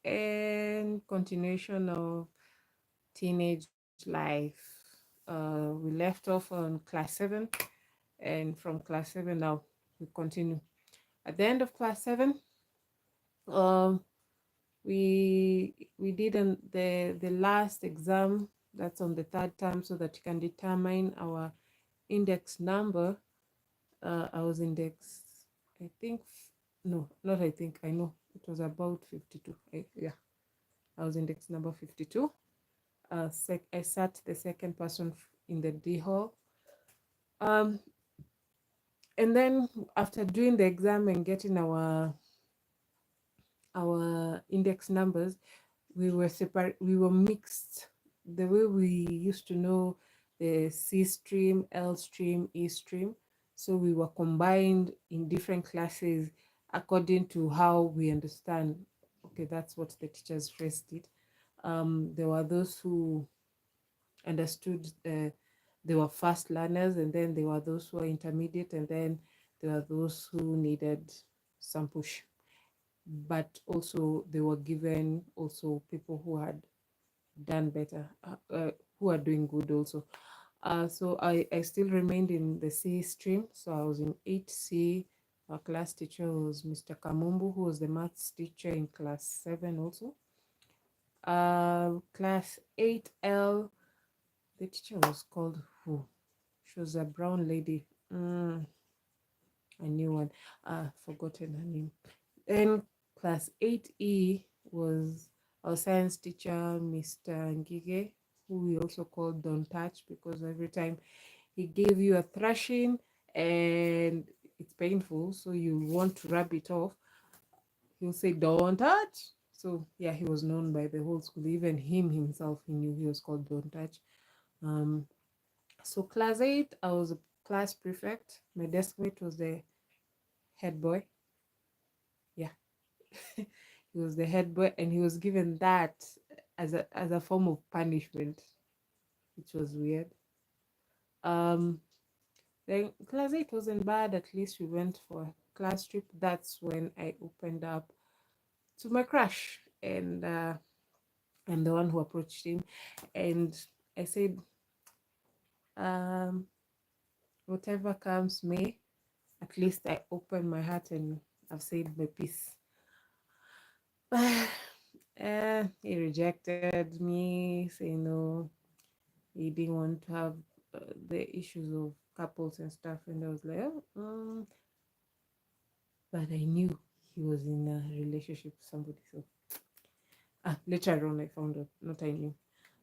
and continuation of teenage life. We left off on class 7, and from class 7 now we continue. At the end of class 7, um, we did the last exam that's on the third term so that you can determine our index number. I was index, I think, no, not I think, I know it was about 52. Yeah, I was index number 52. I sat the second person in the D hall. Um, and then after doing the exam and getting our index numbers, we were separate. We were mixed. The way we used to know the C stream, L stream, E stream. So we were combined in different classes according to how we understand. Okay, that's what the teachers phrased it. There were those who understood, they were fast learners, and then there were those who were intermediate, and then there were those who needed some push. But also they were given also people who had done better, who are doing good also. So I still remained in the C stream. So I was in 8C. Our class teacher was Mr. Kamumbu, who was the maths teacher in class 7 also. Class 8L, the teacher was called who? She was a brown lady. A new one. Forgotten her name. Then class 8E was our science teacher, Mr. Ngige, who we also called Don't Touch, because every time he gave you a thrashing and it's painful, so you want to rub it off, he'll say, Don't touch. So yeah, he was known by the whole school. Even him himself, he knew he was called Don't Touch. So class 8, I was a class prefect. My desk mate was the head boy. Yeah. He was the head boy, and he was given that as a form of punishment, which was weird. Um, then class 8 wasn't bad. At least we went for a class trip. That's when I opened up to my crush, and I'm the one who approached him, and I said, um, whatever comes may, at least I opened my heart and I've said my piece. He rejected me, saying no, he didn't want to have the issues of couples and stuff. And I was like, oh, but I knew he was in a relationship with somebody. So later on, I found out, not I knew,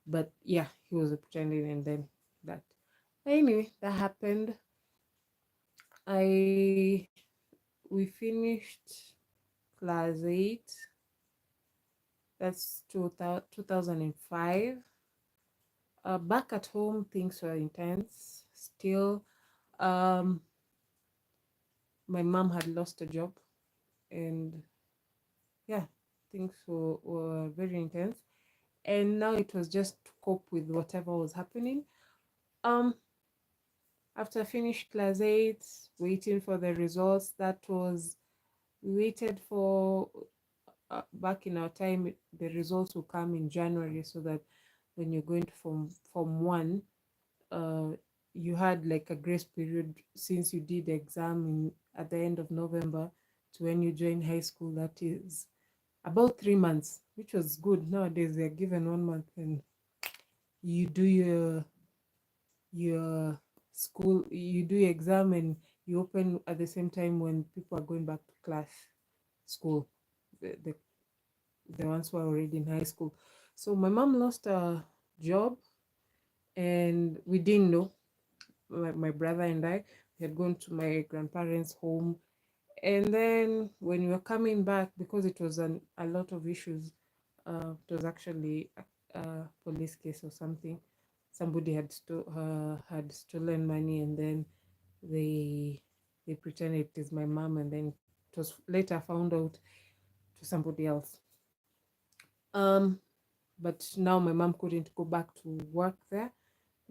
but yeah, he was pretending, and then that. Anyway, that happened. We finished class 8. That's 2005. Back at home, things were intense. Still, um, my mom had lost a job, and yeah, things were very intense. And now it was just to cope with whatever was happening. Um, After I finished class 8, waiting for the results, we waited for, back in our time, the results will come in January, so that when you're going to form 1, uh, you had like a grace period since you did the exam at the end of November to when you join high school. That is about 3 months, which was good. Nowadays they're given 1 month, and you do your school, you do your exam, and you open at the same time when people are going back to class, school, the ones who are already in high school. So my mom lost a job, and we didn't know. My brother and I, we had gone to my grandparents' home, and then when we were coming back, because it was a lot of issues, it was actually a police case or something. Somebody had stolen money, and then they pretended it is my mom, and then it was later found out to somebody else. Um, but now my mom couldn't go back to work there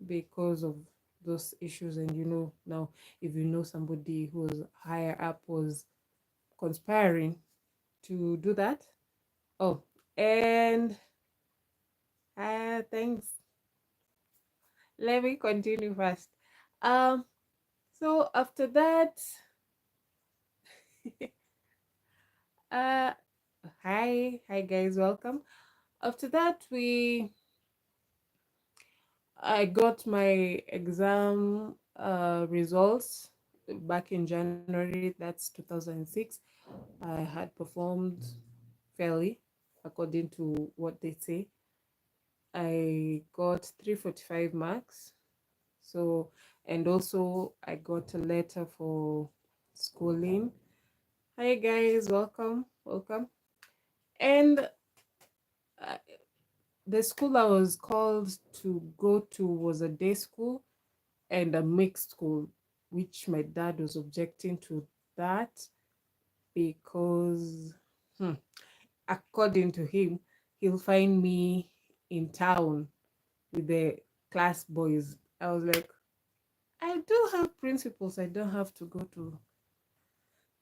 because of those issues. And now, if you know somebody who was higher up was conspiring to do that, Oh, and thanks. Let me continue first. Um, so after that, uh, hi guys, welcome. After that, I got my exam results back in January. That's 2006. I had performed fairly according to what they say. I got 345 marks. So, and also I got a letter for schooling. Hi guys, welcome, welcome. And uh, the school I was called to go to was a day school and a mixed school, which my dad was objecting to that because, according to him, he'll find me in town with the class boys. I was like, I do have principles. I don't have to go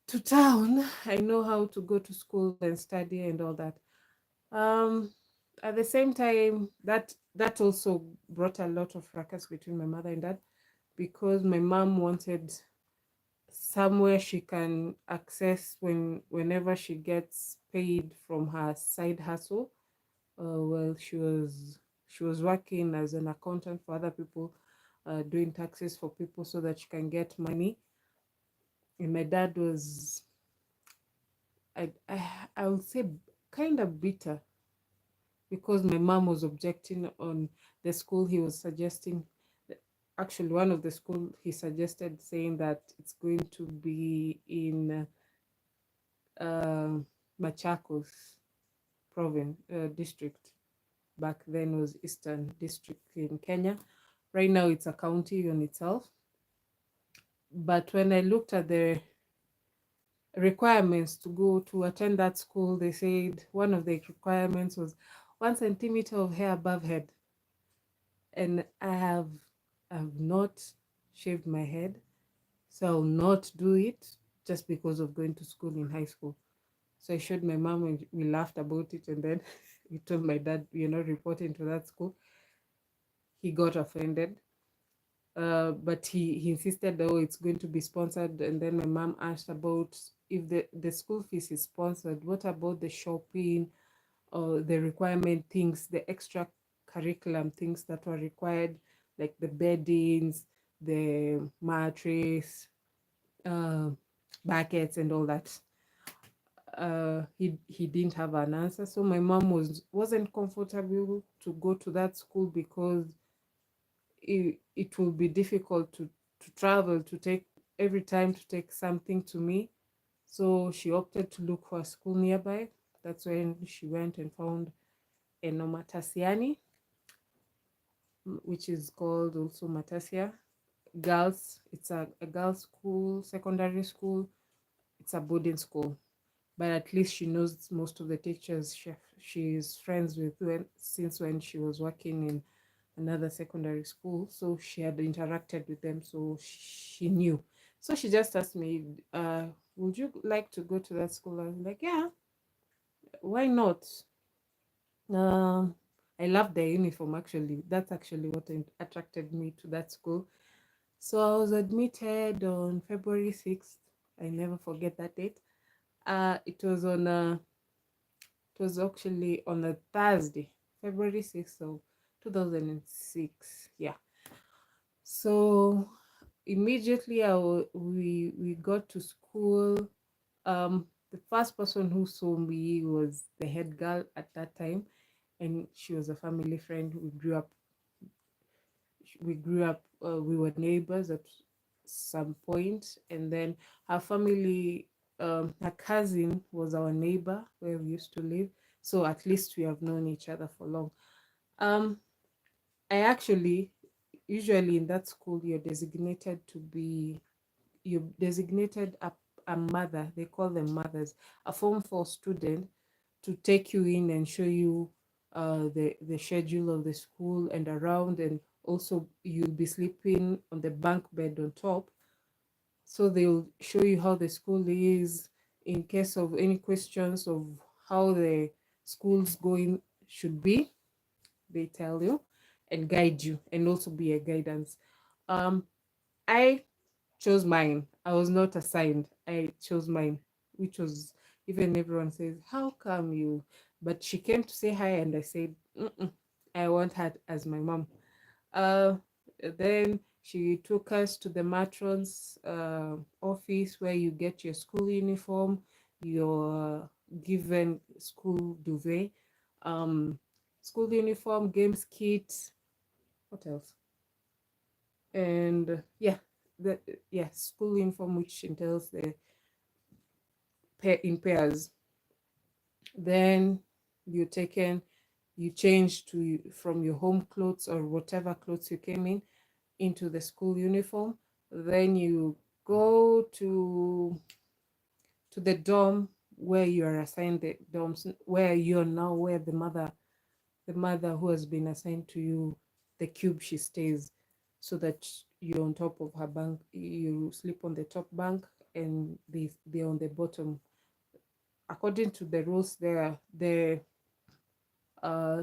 to town. I know how to go to school and study and all that. Um, at the same time, that also brought a lot of fracas between my mother and dad because my mom wanted somewhere she can access whenever she gets paid from her side hustle. Well, she was working as an accountant for other people, doing taxes for people so that she can get money. And my dad was, I would say, kind of bitter because my mom was objecting on the school he was suggesting. Actually, one of the school he suggested, saying that it's going to be in uh, Machakos province district. Back then was Eastern District in Kenya. Right now it's a county on itself. But when I looked at the requirements to go to attend that school, they said one of the requirements was 1 centimeter of hair above head. And I have not shaved my head, so I'll not do it just because of going to school in high school. So I showed my mom and we laughed about it, and then we told my dad, reporting to that school. He got offended. But he insisted, oh, it's going to be sponsored. And then my mom asked about if the school fees is sponsored, what about the shopping or the requirement things, the extra curriculum things that were required, like the beddings, the mattress, uh, buckets, and all that. He didn't have an answer, so my mom wasn't comfortable to go to that school because it will be difficult to travel, to take every time to take something to me. So she opted to look for a school nearby. That's when she went and found Enomatasiani, which is called also Matasia Girls. It's a girls' school, secondary school. It's a boarding school, but at least she knows most of the teachers she's friends with since when she was working in another secondary school. So she had interacted with them, so she knew. So she just asked me, would you like to go to that school? I was like, yeah, why not? Um, I love their uniform, actually. That's actually what attracted me to that school. So I was admitted on February 6th. I never forget that date. It was on it was actually on a Thursday, February 6th of 2006. Yeah. So immediately we got to school. The first person who saw me was the head girl at that time, and she was a family friend. We were neighbors at some point, and then her family, her cousin was our neighbor where we used to live, so at least we have known each other for long. um I actually, usually in that school, you're designated a mother. They call them mothers, a form 4 student, to take you in and show you the schedule of the school and around, and also you'll be sleeping on the bunk bed on top. So they'll show you how the school is in case of any questions of how the schools going should be. They tell you and guide you and also be a guidance. Um, I chose mine. I was not assigned. I chose mine, which was, even everyone says, "How come you?" But she came to say hi, and I said, "Mm-mm, I want her as my mom." Uh, then she took us to the matron's office where you get your school uniform, your given school duvet, um, school uniform, games kit. What else? And yeah, the school uniform, which entails the in pairs. Then you taken, you change to from your home clothes or whatever clothes you came in into the school uniform. Then you go to the dorm where you are assigned, the dorms where you're now, where the mother who has been assigned to you, the cube she stays, so that you're on top of her bunk. You sleep on the top bunk and they're on the bottom. According to the rules there, the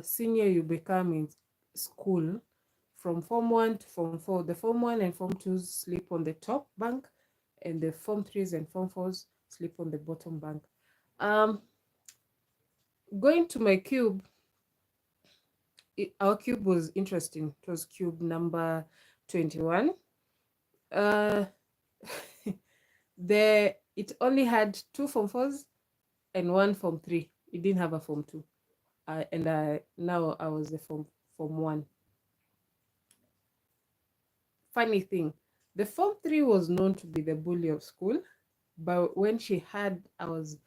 senior you become in school, from form 1 to form 4, the form 1 and form 2s sleep on the top bunk, and the form 3s and form 4s sleep on the bottom bunk. um Going to my cube, our cube was interesting. It was cube number 21. uh it only had 2 form 4s and 1 form 3. It didn't have a form 2. And now I was the form 1. Funny thing, the form 3 was known to be the bully of school, but when she had, I was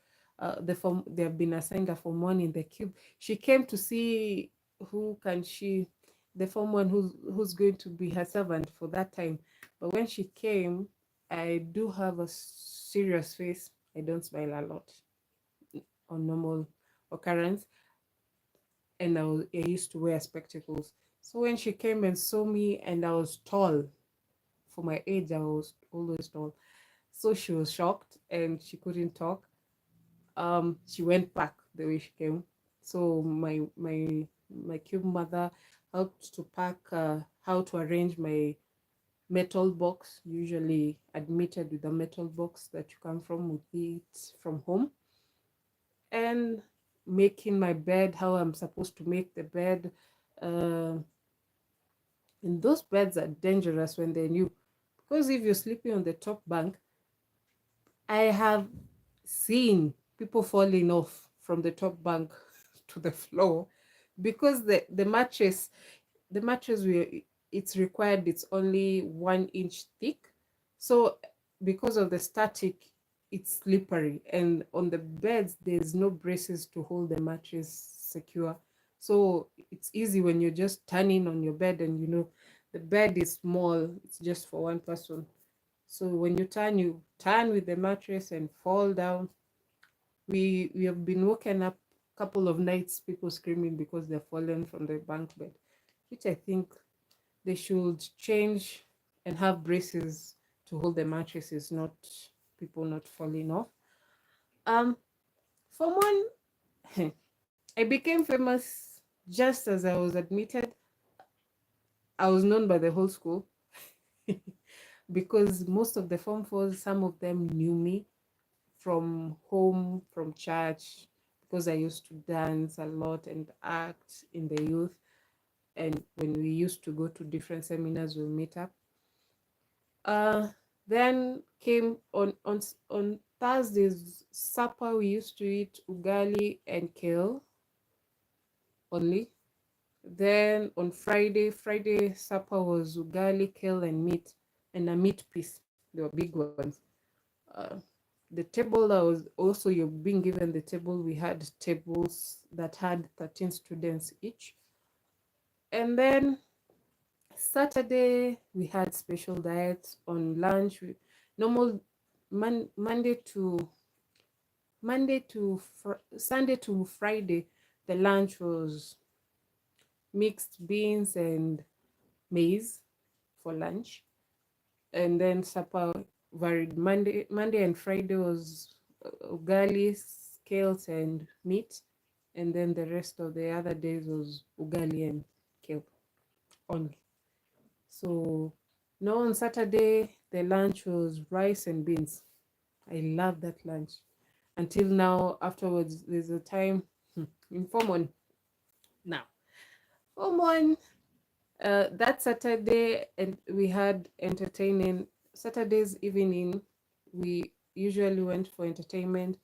they have been assigned a form 1 in the cube. She came to see who can she, the form 1 who's going to be her servant for that time. But when she came, I do have a serious face. I don't smile a lot on normal occurrence, and I used to wear spectacles. So when she came and saw me, and I was tall, for my age, I was always tall. So she was shocked and she couldn't talk. She went back the way she came. So my cube mother helped to pack, how to arrange my metal box, usually admitted with a metal box that you come from with it from home, and making my bed, how I'm supposed to make the bed. Uh, and those beds are dangerous when they're new, because if you're sleeping on the top bunk, I have seen people falling off from the top bunk to the floor, because the mattress we it's required, it's only 1 inch thick. So because of the static, it's slippery, and on the beds there's no braces to hold the mattress secure. So it's easy when you're just turning on your bed, and the bed is small, it's just for one person. So when you turn with the mattress and fall down. We have been woken up a couple of nights, people screaming because they've fallen from the bunk bed, which I think they should change and have braces to hold the mattresses, not people not falling off. Um, for one, I became famous just as I was admitted. I was known by the whole school because most of the form fours, some of them knew me from home, from church, because I used to dance a lot and act in the youth. And when we used to go to different seminars, we'll meet up. Then came on Thursdays supper. We used to eat ugali and kale only. Then on Friday supper was ugali, kale, and meat, and a meat piece. They were big ones. Uh, the table, I was also, you're being given the table. We had tables that had 13 students each. And then Saturday we had special diets. On lunch, normal Monday to Sunday to Friday, the lunch was mixed beans and maize for lunch. And then supper varied. Monday and Friday was ugali, scales, and meat. and then the rest of the other days was ugali and kale only. So no, on Saturday the lunch was rice and beans. I love that lunch. Until now, afterwards, there's a time in Form 1 now. Form 1, that Saturday, and we had entertaining. Saturdays evening, we usually went for entertainment,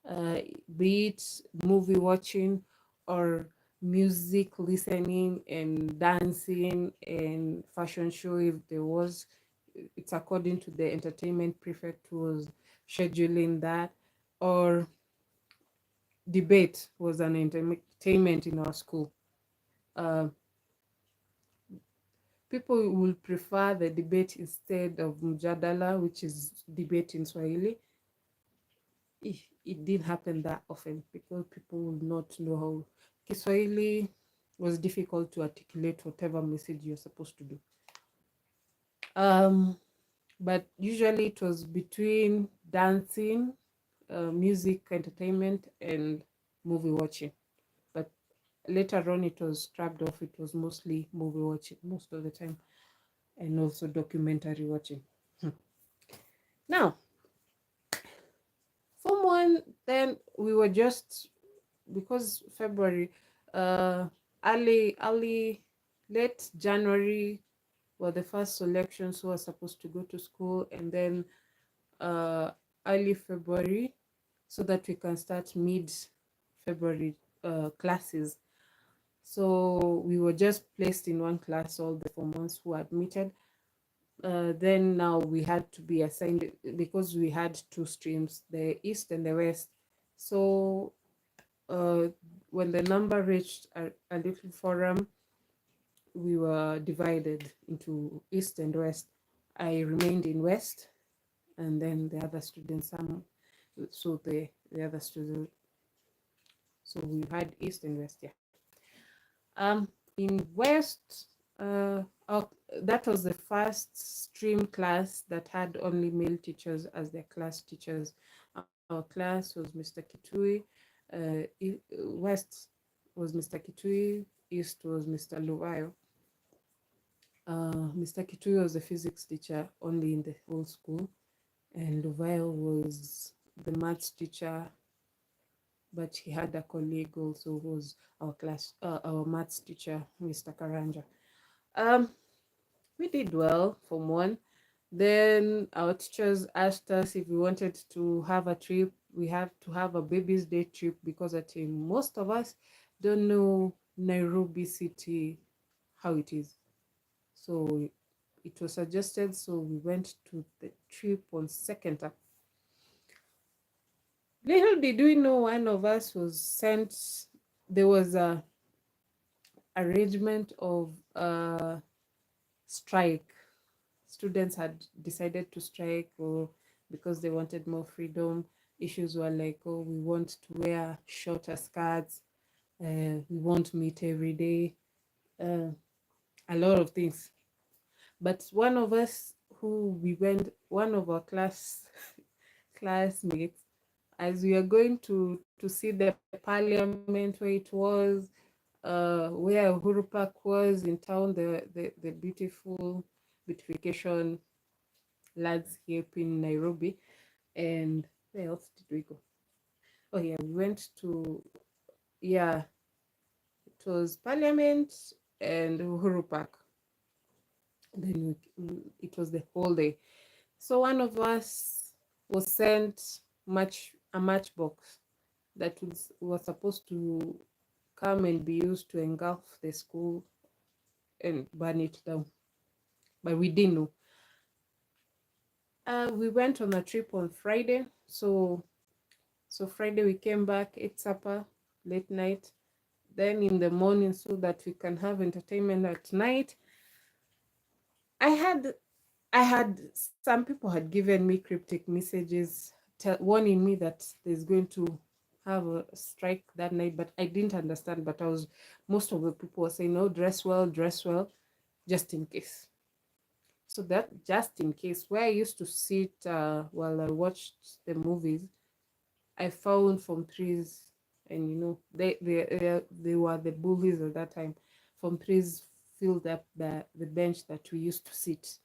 uh, be it movie watching or music listening and dancing and fashion show if there was. It's according to the entertainment prefect who was scheduling that, or debate was an entertainment in our school. Uh, People will prefer the debate instead of mjadala, which is debate in Swahili. It didn't happen that often because people would not know how. Kiswahili was difficult to articulate whatever message you're supposed to do. But usually it was between dancing, music, entertainment, and movie watching. But later on, it was scrapped off. It was mostly movie watching most of the time, and also documentary watching. Now, Form 1, then we were just, because February, uh, early, late January were the first selections who were supposed to go to school, and then uh, early February, so that we can start mid-February classes. So we were just placed in one class, all the Form 1s who admitted. Then now we had to be assigned because we had two streams, the East and the West. So uh, when the number reached a little forum, we were divided into East and West. I remained in West, and then the other students, the other students, so we had East and West, yeah. In West, our, that was the first stream class that had only male teachers as their class teachers. Our class was Mr. Kitui. West was Mr. Kitui. East was Mr. Luvayo. Mr. Kitui was a physics teacher only in the whole school, and Luvayo was the maths teacher, but he had a colleague also who was our maths teacher, Mr. Karanja. Um, we did well Form 1. Then our teachers asked us if we wanted to have a trip. We have to have a baby's day trip because I think most of us don't know Nairobi city, how it is. So it was suggested, so we went to the trip on second term. Little did we know one of us was sent, there was a arrangement of strike. Students had decided to strike, or because they wanted more freedom. Issues were like, oh, we want to wear shorter skirts, we won't meet every day, a lot of things. But one of us who we went, one of our classmates, as we are going to see the parliament where it was, where Uhuru Park was in town, the beautiful beautification landscape in Nairobi. And where else did we go? Oh yeah, we went to, yeah, it was Parliament and Uhuru Park. Then it was the whole day. So one of us was sent a matchbox that was supposed to come and be used to engulf the school and burn it down. But we didn't know. We went on a trip on Friday. So Friday we came back, ate supper, late night. Then in the morning, so that we can have entertainment at night, I had some people had given me cryptic messages warning me that there's going to have a strike that night, but I didn't understand. But most of the people were saying, no, dress well, just in case. So that just in case, where I used to sit while I watched the movies, I found Form 3s and they were the bullies at that time. Form threes filled up the bench that we used to sit.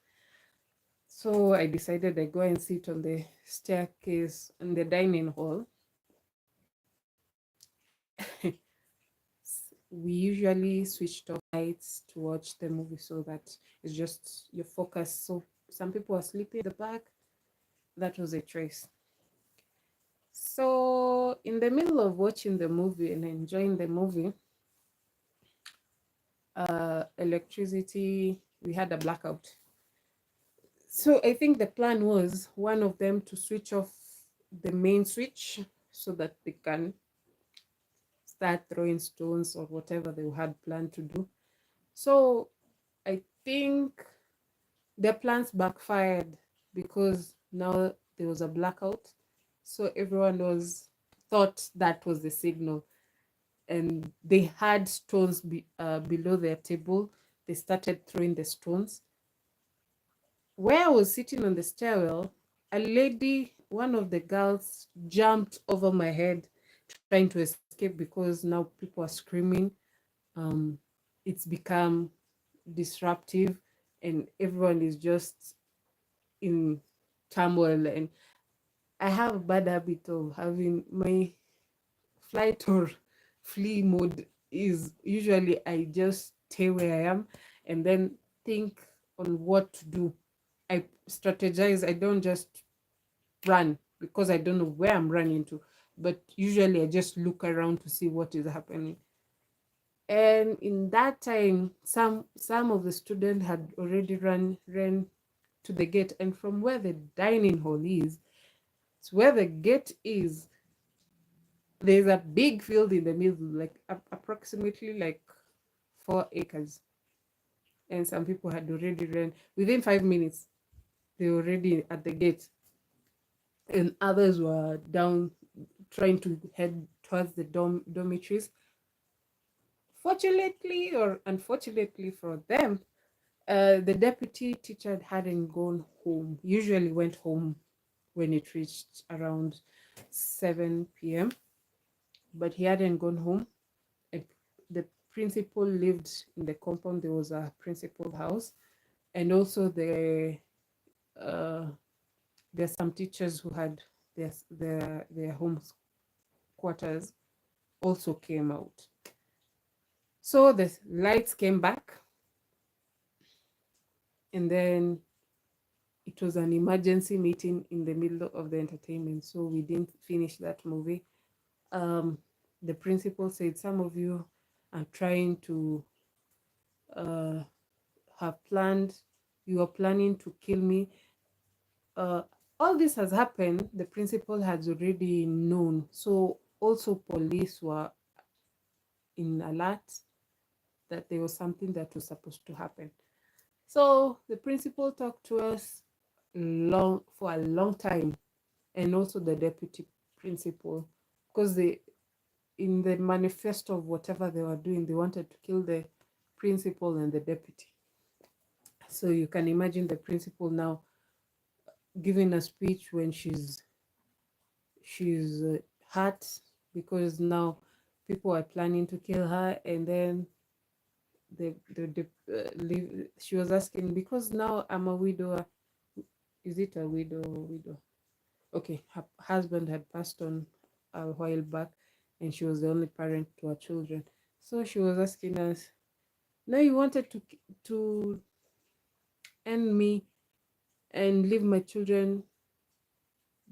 So I decided I go and sit on the staircase in the dining hall. We usually switched off lights to watch the movie so that it's just your focus. So some people are sleeping in the back. That was a choice. So in the middle of watching the movie and enjoying the movie, electricity, we had a blackout. So I think the plan was one of them to switch off the main switch so that they can start throwing stones or whatever they had planned to do. So I think their plans backfired because now there was a blackout. So everyone was thought that was the signal, and they had stones below their table. They started throwing the stones. Where I was sitting on the stairwell, a lady, one of the girls, jumped over my head trying to escape because now people are screaming. Um, it's become disruptive, and everyone is just in turmoil. And I have a bad habit of having my flight or flee mode is usually I just stay where I am and then think on what to do. I strategize. I don't just run because I don't know where I'm running to, but usually I just look around to see what is happening. And in that time, some of the students had already ran to the gate, and from where the dining hall is, so where the gate is, there's a big field in the middle, like approximately like 4 acres. And some people had already ran within 5 minutes. They were already at the gate, and others were down trying to head towards the dormitories. Fortunately or unfortunately for them, the deputy teacher hadn't gone home. Usually went home when it reached around 7 p.m., but he hadn't gone home. The principal lived in the compound. There was a principal house, and also uh, there's some teachers who had their home quarters also came out. So the lights came back, and then it was an emergency meeting in the middle of the entertainment, so we didn't finish that movie. Um, the principal said, "Some of you are trying to uh, have planned. You are planning to kill me." Uh, all this has happened. The principal has already known, so also police were in alert that there was something that was supposed to happen. So the principal talked to us long for a long time, and also the deputy principal, because they in the manifesto of whatever they were doing, they wanted to kill the principal and the deputy. So you can imagine the principal now giving a speech when she's hurt because now people are planning to kill her, and then she was asking, because now I'm a widower. Is it a widow or widow? Okay, her husband had passed on a while back, and she was the only parent to her children. So she was asking us, "Now you wanted to end me and leave my children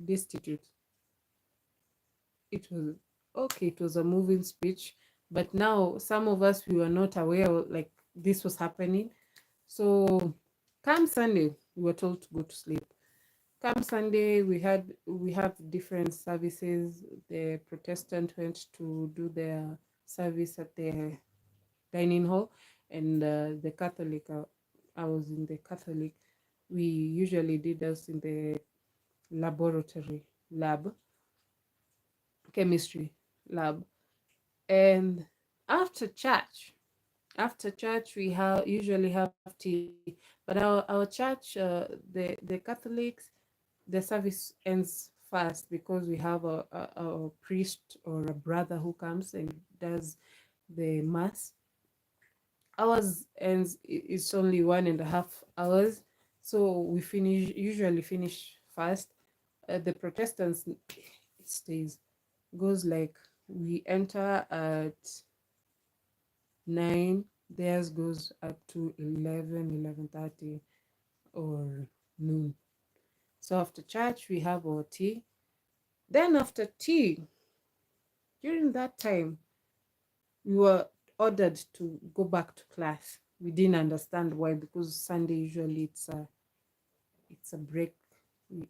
destitute." It was okay. It was a moving speech, but now some of us, we were not aware like this was happening. So come Sunday, we were told to go to sleep. Come Sunday, we have different services. The Protestant went to do their service at the dining hall, and the Catholic, I was in the Catholic. We usually did us in the laboratory lab, chemistry lab. And after church, we have usually have tea. But our church, the Catholics, the service ends fast because we have a priest or a brother who comes and does the mass. Ours ends, it's only 1.5 hours, so we usually finish fast. The Protestants, it stays, goes like we enter at 9, theirs goes up to 11:30 or noon. So after church we have our tea. Then after tea, during that time, we were ordered to go back to class. We didn't understand why, because Sunday usually it's a break.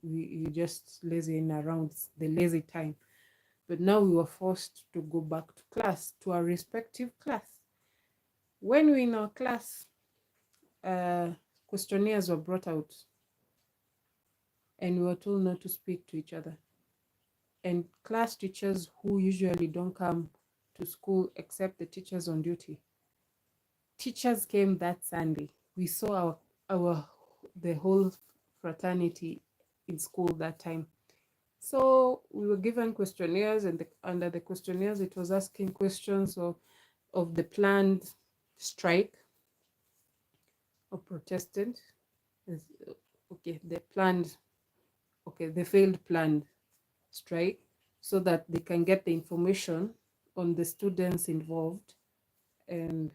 You just lazing around, it's the lazy time. But now we were forced to go back to class, to our respective class. When we in our class, questionnaires were brought out, and we were told not to speak to each other. And class teachers who usually don't come to school except the teachers on duty, teachers came that Sunday. We saw the whole fraternity in school that time. So we were given questionnaires, and under the questionnaires, it was asking questions of the planned strike of Protestant. Okay, the failed planned strike, so that they can get the information on the students involved. And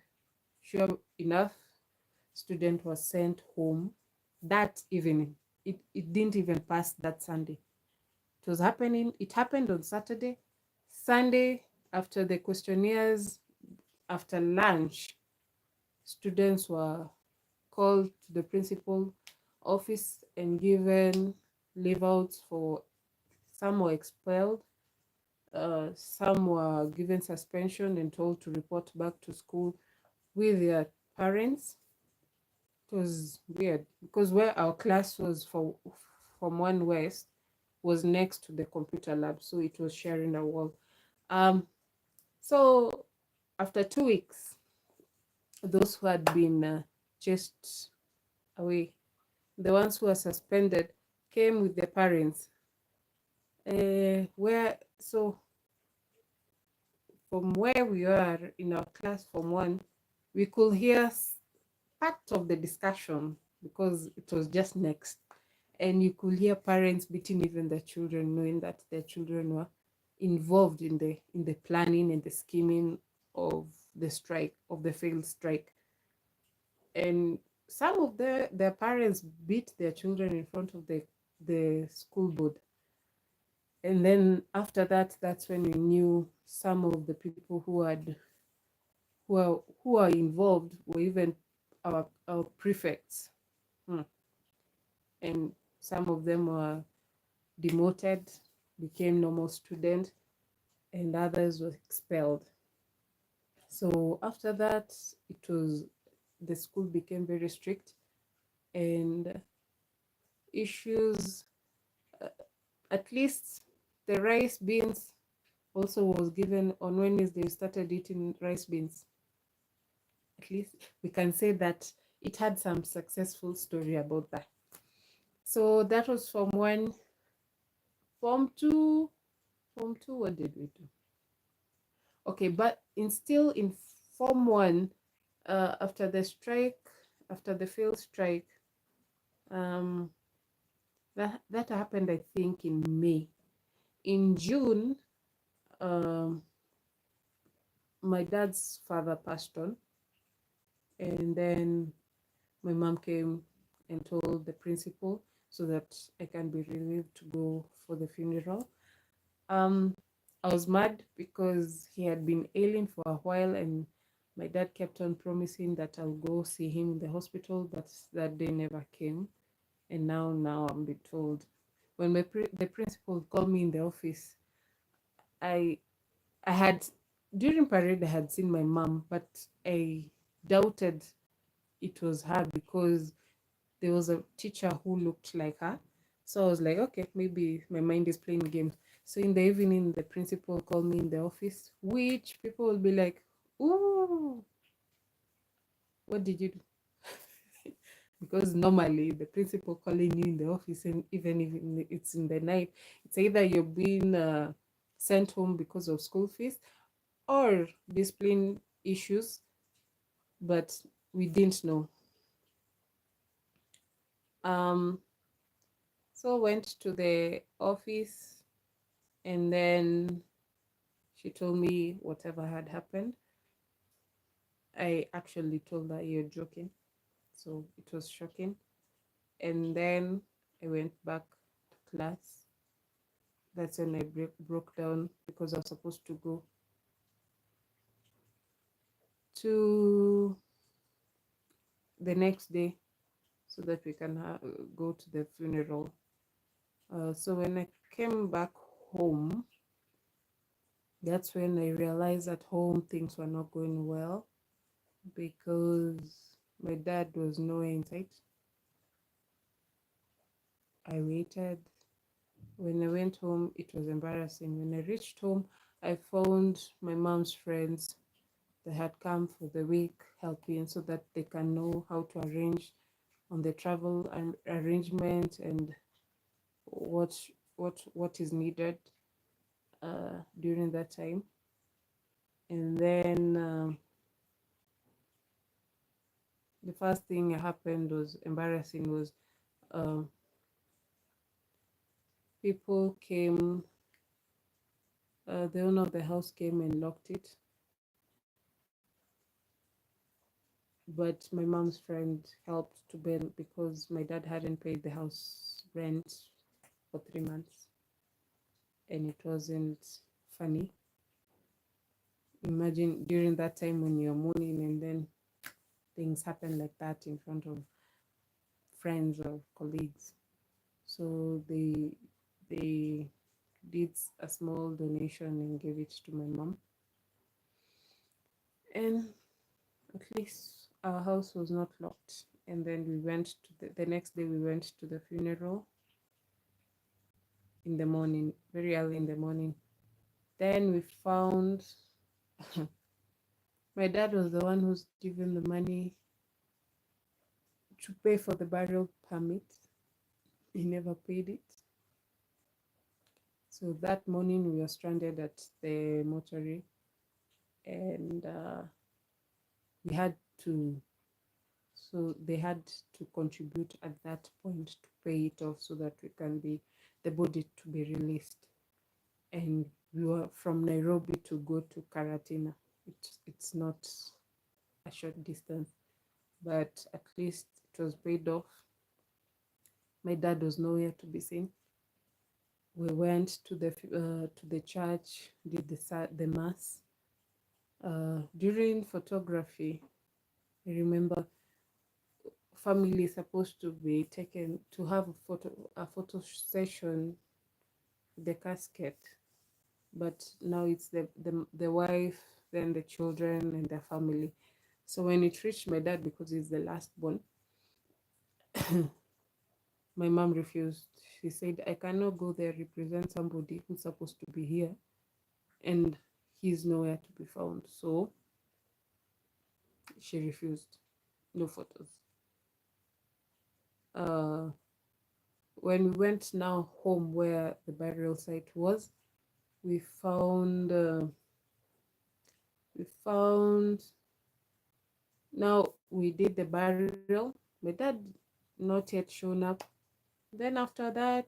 sure enough, student was sent home that evening. It didn't even pass that Sunday. It happened on Saturday. Sunday, after the questionnaires, after lunch, students were called to the principal office and given leave outs. For some were expelled, some were given suspension and told to report back to school with their parents. It was weird because where our class was from 1 West was next to the computer lab, so it was sharing a wall. So after 2 weeks, those who had been chased away, the ones who were suspended, came with their parents. From where we are in our class, from 1, we could hear part of the discussion because it was just next, and you could hear parents beating even their children, knowing that their children were involved in the planning and the scheming of the failed strike. And some of their parents beat their children in front of the school board. And then after that, that's when we knew some of the people who are involved were even our prefects. And some of them were demoted, became normal students, and others were expelled. So after that, the school became very strict, and issues, at least the rice beans also was given on Wednesday. We started eating rice beans. At least we can say that it had some successful story about that. So that was Form 1. Form 2, what did we do? Okay, but still in Form 1, after the failed strike, that happened, I think, in May. In June, my dad's father passed on, and then my mom came and told the principal so that I can be relieved to go for the funeral. I was mad because he had been ailing for a while, and my dad kept on promising that I'll go see him in the hospital, but that day never came. And now I'm being told. When the principal called me in the office, I had, during parade, I had seen my mom, but I doubted it was her because there was a teacher who looked like her. So I was like, okay, maybe my mind is playing games. So in the evening, the principal called me in the office, which people will be like, ooh, what did you do? because normally the principal calling you in the office, and even if it's in the night, it's either you're being sent home because of school fees or discipline issues, but we didn't know. um so went to the office, and then she told me whatever had happened. I actually told her, "You're joking." So it was shocking. And then I went back to class. That's when I broke down because I was supposed to go to the next day so that we can go to the funeral. So when I came back home, that's when I realized at home things were not going well because my dad was nowhere in sight. I waited. When I went home, it was embarrassing. When I reached home, I found my mom's friends. They had come for the week helping so that they can know how to arrange on the travel and arrangement and what what is needed during that time. And then the first thing that happened was embarrassing. Was uh, people came. The owner of the house came and locked it, but my mom's friend helped to bail because my dad hadn't paid the house rent for 3 months, and it wasn't funny. Imagine during that time when you're mourning and then things happen like that in front of friends or colleagues. So they did a small donation and gave it to my mom, and at least our house was not locked. And then we went to the next day we went to the funeral in the morning, very early in the morning. Then we found my dad was the one who's given the money to pay for the burial permit. He never paid it. So that morning we were stranded at the mortuary, and we had to, so they had to contribute at that point to pay it off so that we can be, the body to be released. And we were from Nairobi to go to Karatina. It's not a short distance, but at least it was paid off. My dad was nowhere to be seen. We went to the church, did the mass. During photography, I remember family is supposed to be taken to have a photo session, the casket, but now it's the wife, then the children and their family. So when it reached my dad, because he's the last born, my mom refused. She said, "I cannot go there, represent somebody who's supposed to be here, and he's nowhere to be found." So she refused. No photos. Uh, when we went now home where the burial site was, we found we found now we did the burial. My dad not yet shown up. Then after that,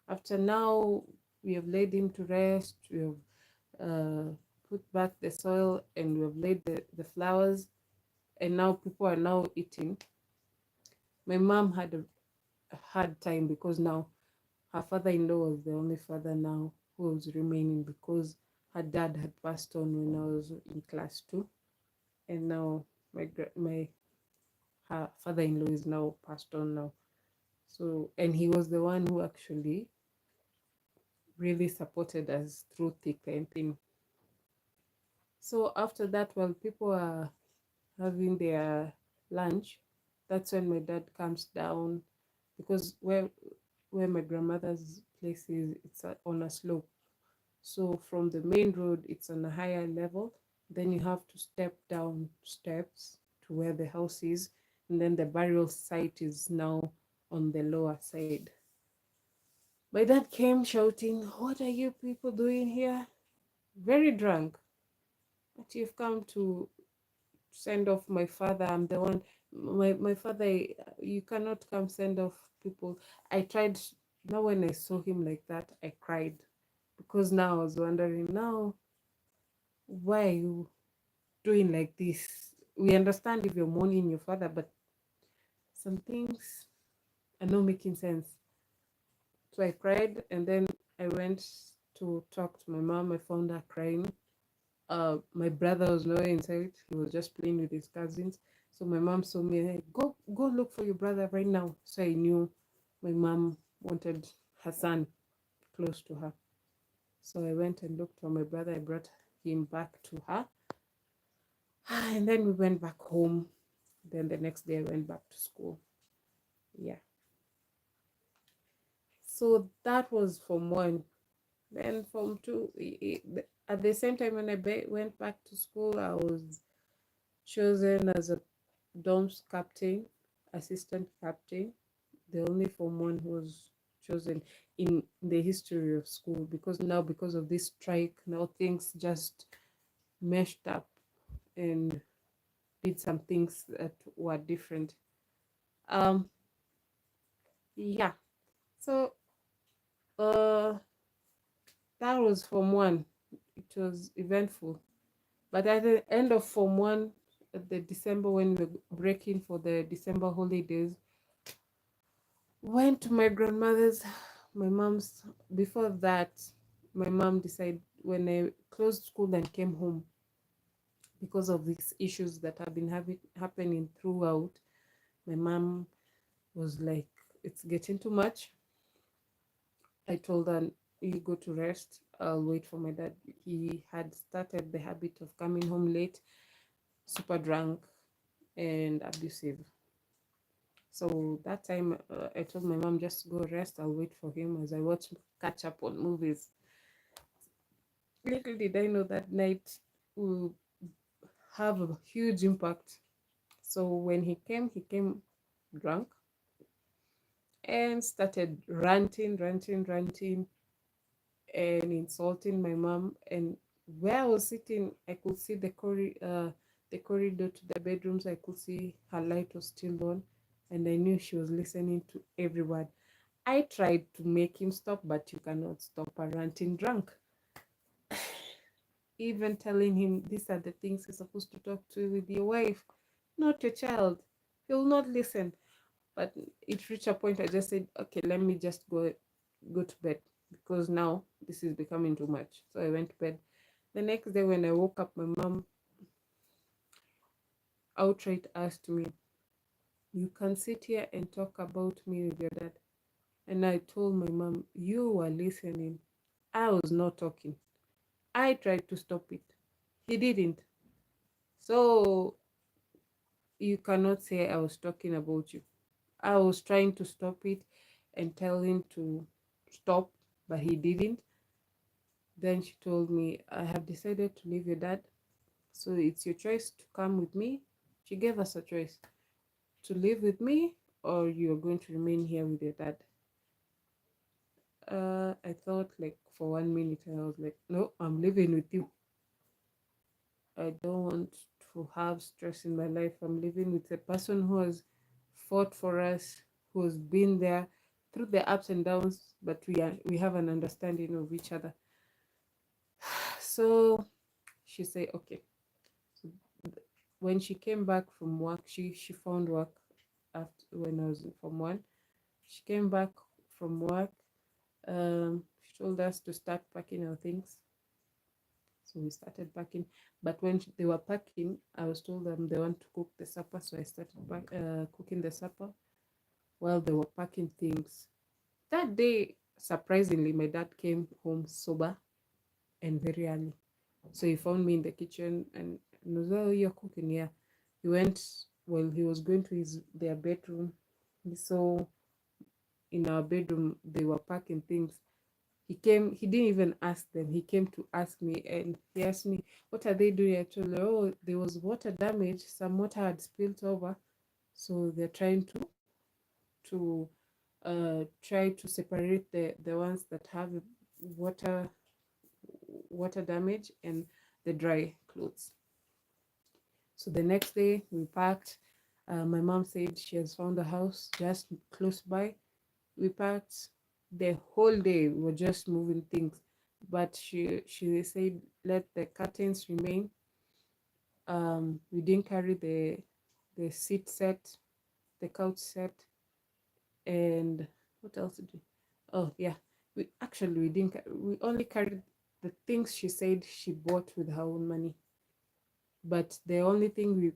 after now we have laid him to rest, we have put back the soil, and we have laid the flowers, and now people are now eating. My mom had a hard time because now her father-in-law was the only father now who was remaining, because her dad had passed on when I was in class 2, and now my her father-in-law is now passed on now. So, and he was the one who actually really supported us through thick and thin. So after that, while people are having their lunch, that's when my dad comes down, because where my grandmother's place is, it's on a slope. So from the main road, it's on a higher level. Then you have to step down steps to where the house is. and then the burial site is now on the lower side. My dad came shouting, "What are you people doing here? Very drunk. But you've come to send off my father. I'm the one. My father, you cannot come send off people." I tried. Now, when I saw him like that, I cried because now I was wondering, now, why are you doing like this? We understand if you're mourning your father, but some things are not making sense. So I cried, and then I went to talk to my mom. I found her crying. My brother was nowhere inside. He was just playing with his cousins. So my mom saw me and said, go look for your brother right now. So I knew my mom wanted her son close to her. So I went and looked for my brother. I brought him back to her. And then we went back home. Then the next day I went back to school. Yeah. So that was Form 1. Then Form 2, at the same time when I went back to school, I was chosen as a dorms captain, assistant captain, the only Form 1 who was chosen in the history of school, because now, because of this strike, now things just meshed up and did some things that were different. Yeah. So that was Form 1. It was eventful. But at the end of Form 1, at the December, when we were breaking for the December holidays, went to my grandmother's, my mom's. Before that, my mom decided, when I closed school and came home, because of these issues that have been happening throughout, my mom was like, it's getting too much. I told her, you go to rest, I'll wait for my dad. He had started the habit of coming home late, super drunk and abusive. So that time, I told my mom, just go rest, I'll wait for him as I watch catch up on movies. Little did I know that night will have a huge impact. So when he came drunk and started ranting and insulting my mom. And where I was sitting, I could see the corridor to the bedrooms. I could see her light was still on, and I knew she was listening to every word. I tried to make him stop, but you cannot stop a ranting drunk. Even telling him these are the things you're supposed to talk to with your wife, not your child. He'll not listen. But it reached a point I just said, okay, let me just go to bed, because now this is becoming too much. So I went to bed. The next day when I woke up, my mom outright asked me, you can sit here and talk about me with your dad? And I told my mom, you were listening. I was not talking. I tried to stop it. He didn't. So you cannot say I was talking about you. I was trying to stop it and tell him to stop, but he didn't. Then she told me, I have decided to leave your dad, so it's your choice to come with me. She gave us a choice to live with me, or you're going to remain here with your dad. I thought, like, for 1 minute, and I was like, no, I'm living with you. I don't want to have stress in my life. I'm living with a person who has fought for us, who has been there through the ups and downs, but we have an understanding of each other. So she said, okay. So when she came back from work, she found work after, when I was in Form 1. She came back from work. She told us to start packing our things. So we started packing. But when they were packing, I was told them they want to cook the supper. So I started cooking the supper while they were packing things. That day, surprisingly, my dad came home sober and very early. So he found me in the kitchen and was, oh, you're cooking, yeah. He went, well, he was going to their bedroom. He saw in our bedroom they were packing things. He came, he didn't even ask them. He came to ask me, and he asked me, what are they doing? I told him, oh, there was water damage. Some water had spilled over. So they're trying to try to separate the ones that have water water damage and the dry clothes. So the next day we packed. My mom said she has found a house just close by. We packed the whole day. We were just moving things, but she said let the curtains remain. We didn't carry the seat set, the couch set, and what else did we? Oh yeah, we didn't. We only carried the things she said she bought with her own money. But the only thing we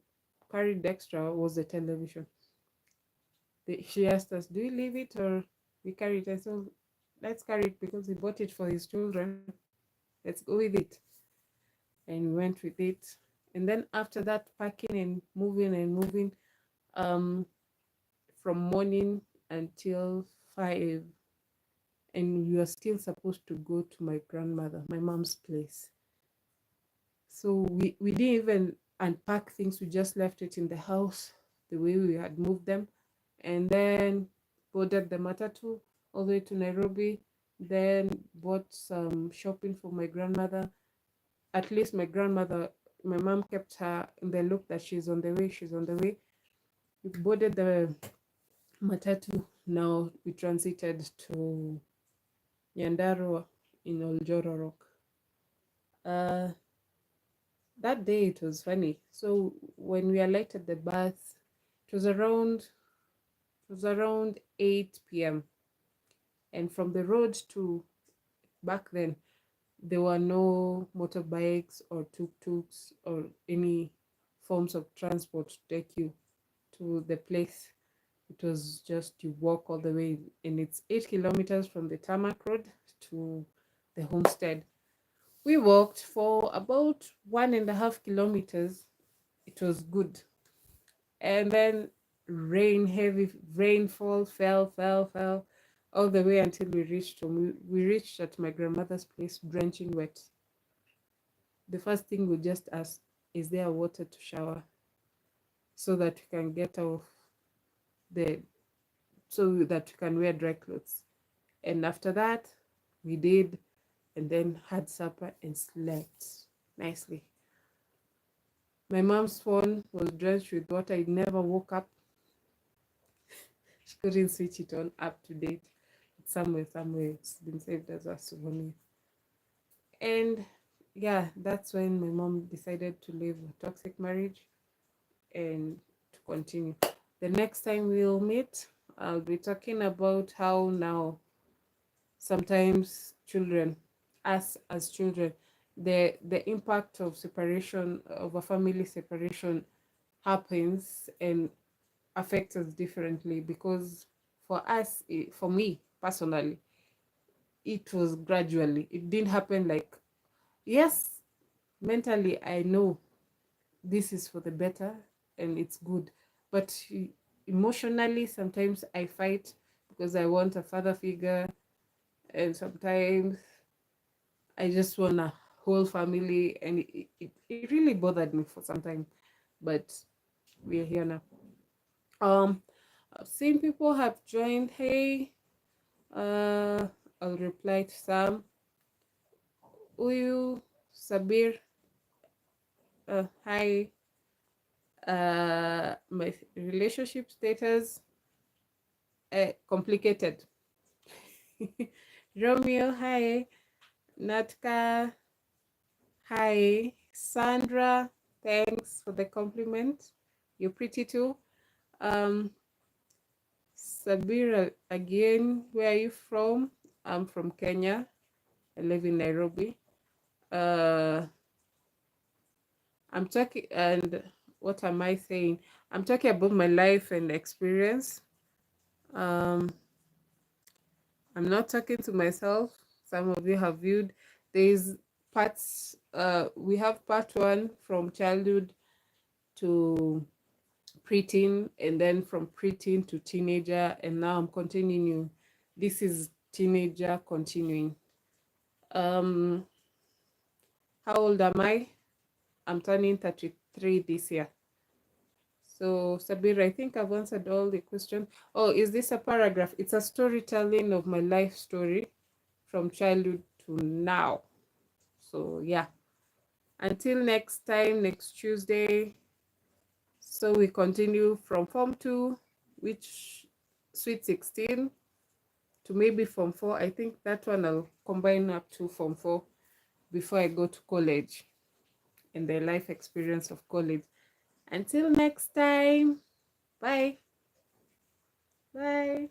carried extra was the television. She asked us, "Do we leave it or we carry it?" I said, "Let's carry it because he bought it for his children. Let's go with it." And we went with it. And then after that, packing and moving, um, from morning until 5, and we were still supposed to go to my grandmother, my mom's place. So we didn't even unpack things, we just left it in the house the way we had moved them, and then boarded the matatu all the way to Nairobi, then bought some shopping for my grandmother. At least my grandmother, my mom kept her in the look that she's on the way, she's on the way. We boarded the matatu. Now we transited to Nyandarua in Oljororok. Uh, that day it was funny. So when we alighted the bus, it was around 8 p.m. And from the road to back then, there were no motorbikes or tuk-tuks or any forms of transport to take you to the place. It was just you walk all the way, and it's 8 kilometers from the tarmac road to the homestead. We walked for about 1.5 kilometers. It was good. And then heavy rainfall fell all the way until we reached home. We reached at my grandmother's place, drenching wet. The first thing we just asked, is there water to shower so that we can get off the, so that we can wear dry clothes. And after that, we did, and then had supper and slept nicely. My mom's phone was drenched with water. It never woke up. She couldn't switch it on up to date. It's somewhere. It's been saved as a souvenir. And yeah, that's when my mom decided to leave a toxic marriage and to continue. The next time we'll meet, I'll be talking about how now sometimes children, us as children, the impact of separation, of a family separation, happens and affects us differently. Because for us, for me personally, it was gradually. It didn't happen like, yes, mentally I know this is for the better and it's good, but emotionally sometimes I fight because I want a father figure, and sometimes I just want a whole family, and it really bothered me for some time. But we're here now. I've seen people have joined. Hey, uh I'll reply to some. Uyu Sabir, hi. My relationship status, complicated. Romeo, hi. Natka, hi. Sandra, thanks for the compliment. You're pretty too. Um, Sabira, again, where are you from? I'm from Kenya. I live in Nairobi. Uh, I'm talking, and what am I saying? I'm talking about my life and experience. Um, I'm not talking to myself. Some of you have viewed. There's parts, we have part one from childhood to preteen, and then from preteen to teenager, and now I'm continuing. This is teenager continuing. Um, how old am I? I'm turning 33 this year. So, Sabir, I think I've answered all the questions. Oh, is this a paragraph? It's a storytelling of my life story from childhood to now. So, yeah. Until next time, next Tuesday. So, we continue from Form 2, which Sweet 16, to maybe Form 4. I think that one I'll combine up to Form 4 before I go to college and the life experience of college. Until next time, bye. Bye.